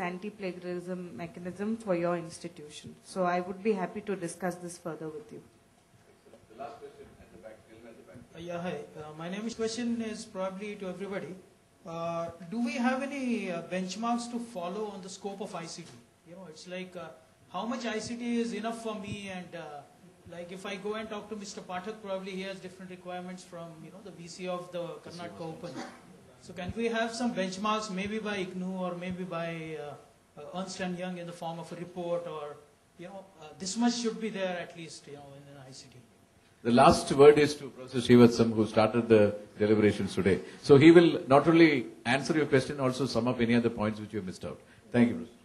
anti-plagiarism mechanism for your institution. So I would be happy to discuss this further with you. The last question at the back, at the back. Yeah, hi. My name is question is probably to everybody. Do we have any benchmarks to follow on the scope of ICT? You know, it's like how much ICT is enough for me, and like if I go and talk to Mr. Pathak, probably he has different requirements from the VC of the Karnataka Open. So can we have some benchmarks, maybe by IGNOU or maybe by Ernst & Young in the form of a report, or this much should be there at least in an ICT. The last word is to Professor Srivatsam, who started the deliberations today. So he will not only answer your question, also sum up any other points which you have missed out. Thank you, Professor.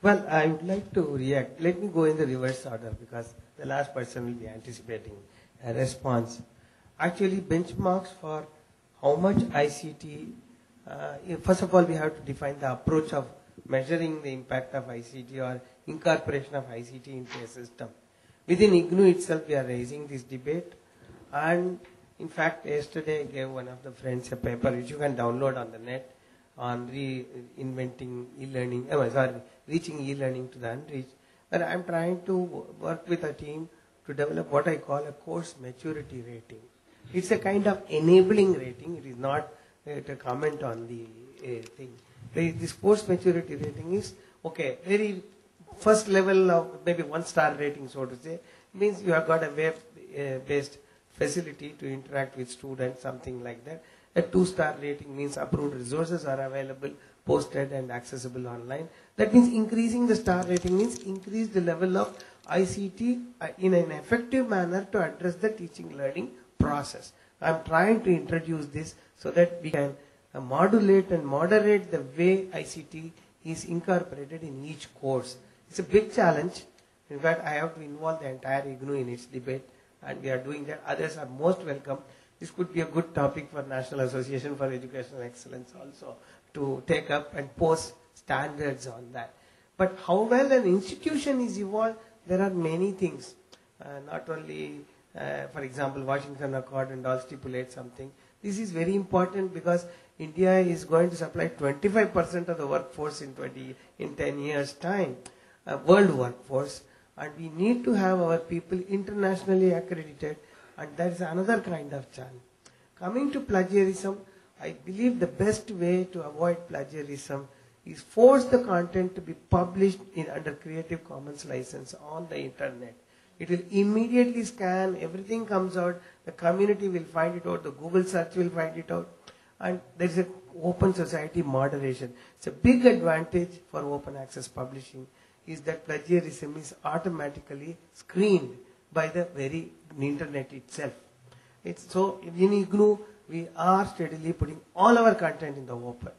Well, I would like to react. Let me go in the reverse order because the last person will be anticipating a response. Actually, benchmarks for how much ICT, first of all, we have to define the approach of measuring the impact of ICT or incorporation of ICT into a system. Within IGNOU itself, we are raising this debate, and in fact, yesterday I gave one of the friends a paper which you can download on the net on reinventing e-learning, reaching e-learning to the unreached. But I'm trying to work with a team to develop what I call a course maturity rating. It's a kind of enabling rating. It is not to comment on the thing. This course maturity rating is, okay, very first level of maybe 1-star rating, so to say, means you have got a web-based facility to interact with students, something like that. A 2-star rating means approved resources are available, posted and accessible online. That means increasing the star rating means increase the level of ICT in an effective manner to address the teaching learning process. I'm trying to introduce this so that we can modulate and moderate the way ICT is incorporated in each course. It's a big challenge. In fact, I have to involve the entire IGNOU in its debate, and we are doing that. Others are most welcome. This could be a good topic for National Association for Educational Excellence also to take up and post standards on that. But how well an institution is evolved, there are many things. Not only, for example, Washington Accord and all stipulate something. This is very important because India is going to supply 25% of the workforce in 10 years' time, world workforce, and we need to have our people internationally accredited, and that is another kind of challenge. Coming to plagiarism, I believe the best way to avoid plagiarism is force the content to be published under Creative Commons license on the internet. It will immediately scan, everything comes out, the community will find it out, the Google search will find it out, and there is an open society moderation. It's a big advantage for open access publishing is that plagiarism is automatically screened by the very internet itself. So in IGNOU, we are steadily putting all our content in the open,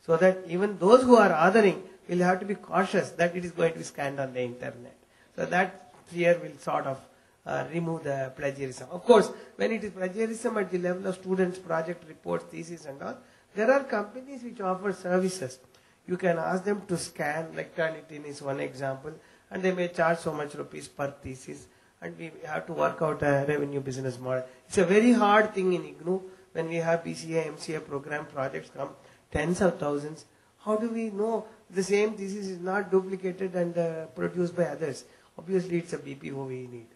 so that even those who are authoring will have to be cautious that it is going to be scanned on the internet. So that fear will sort of remove the plagiarism. Of course, when it is plagiarism at the level of students' project reports, thesis and all, there are companies which offer services. You can ask them to scan, like Turnitin is one example, and they may charge so much rupees per thesis, and we have to work out a revenue business model. It's a very hard thing in IGNOU when we have BCA, MCA program projects come, tens of thousands. How do we know the same thesis is not duplicated and produced by others? Obviously, it's a BPO we need.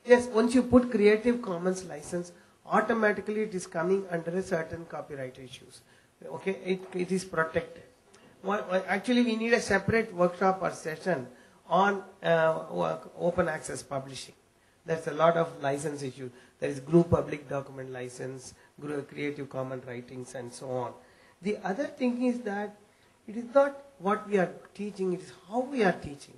Yes, once you put Creative Commons license, automatically it is coming under a certain copyright issues. Okay, it is protected. Actually, we need a separate workshop or session on open access publishing. There's a lot of license issues. There is GNU Public Document License, GNU Creative Commons writings, and so on. The other thing is that it is not what we are teaching, it is how we are teaching.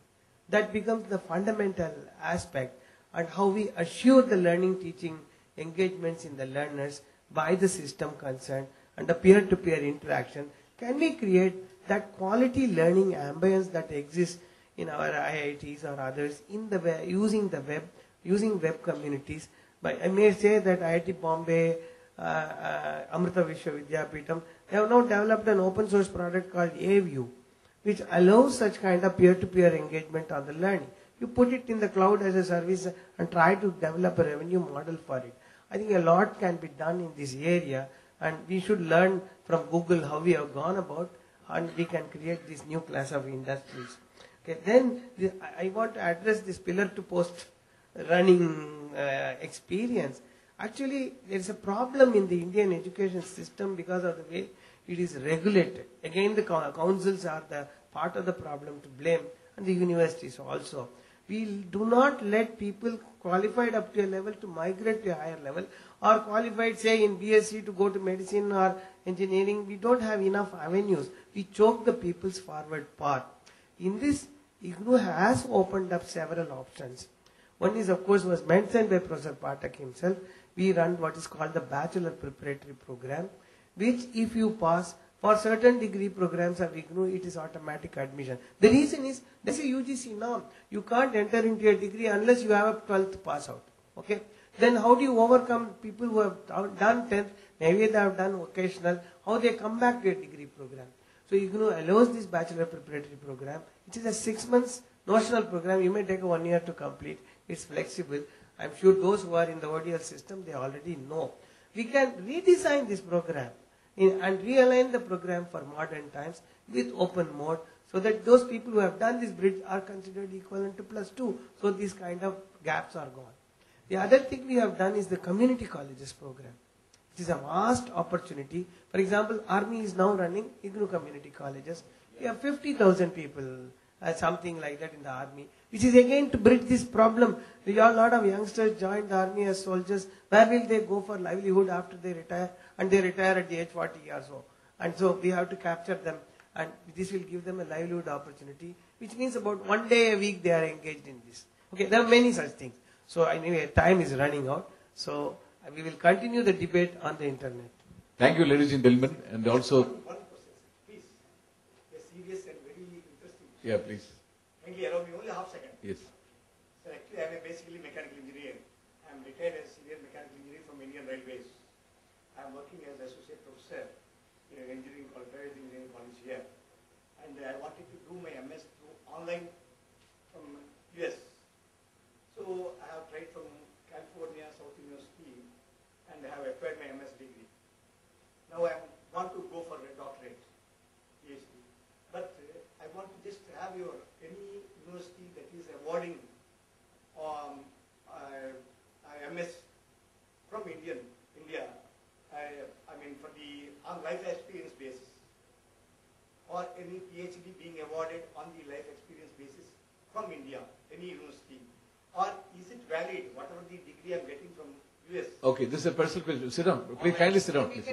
That becomes the fundamental aspect, and how we assure the learning teaching engagements in the learners by the system concerned and the peer-to-peer interaction. Can we create that quality learning ambience that exists in our IITs or others in the web, using the web, using web communities? But I may say that IIT Bombay, Amrita Vishwa Vidyapeetham, they have now developed an open source product called AView, which allows such kind of peer-to-peer engagement on the learning. You put it in the cloud as a service and try to develop a revenue model for it. I think a lot can be done in this area, and we should learn from Google how we have gone about, and we can create this new class of industries. Okay, then I want to address this pillar to post running experience. Actually, there is a problem in the Indian education system because of the way it is regulated. Again, the councils are the part of the problem to blame, and the universities also. We do not let people qualified up to a level to migrate to a higher level, or qualified, say, in BSc to go to medicine or engineering. We don't have enough avenues. We choke the people's forward path. In this, IGNOU has opened up several options. One is, of course, was mentioned by Professor Pathak himself. We run what is called the Bachelor Preparatory Program, which if you pass, for certain degree programs of IGNOU, it is automatic admission. The reason is, there's a UGC norm. You can't enter into a degree unless you have a 12th pass out. Okay? Then how do you overcome people who have done 10th, maybe they have done vocational, how they come back to a degree program? So IGNOU allows this Bachelor Preparatory Program. It is a 6 months notional program. You may take 1 year to complete. It's flexible. I'm sure those who are in the ODL system, they already know. We can redesign this program and realign the program for modern times with open mode, so that those people who have done this bridge are considered equivalent to +2. So these kind of gaps are gone. The other thing we have done is the community colleges program. It is a vast opportunity. For example, Army is now running IGNOU community colleges. We have 50,000 people, something like that in the Army, which is again to bridge this problem. A lot of youngsters join the Army as soldiers. Where will they go for livelihood after they retire? And they retire at the age 40 or so. And so we have to capture them, and this will give them a livelihood opportunity, which means about 1 day a week they are engaged in this. Okay, there are many such things. So anyway, time is running out. So we will continue the debate on the internet. Thank you, ladies and gentlemen, and also. One question, please. A serious and very interesting. Yeah, please. Kindly allow me only half second. Yes. So actually, I am basically mechanical engineer. I am retired as senior mechanical engineer from Indian Railways. I am working as associate professor in an engineering college, private engineering college here. And I wanted to do my MS through online from US. So I have tried from California, South University, and I have acquired my MS degree. Now I want to go for a doctorate, PhD. But I want to just have any university that is awarding MS from India, I mean for the on life experience basis, or any PhD being awarded on the life experience basis from India, any university, or is it valid, whatever the degree I'm getting from US? Okay, this is a personal question. Sit down. Please kindly sit down. Please.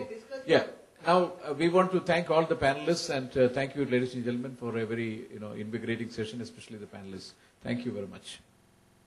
Yeah. Now we want to thank all the panelists, and thank you, ladies and gentlemen, for a very invigorating session, especially the panelists. Thank you very much.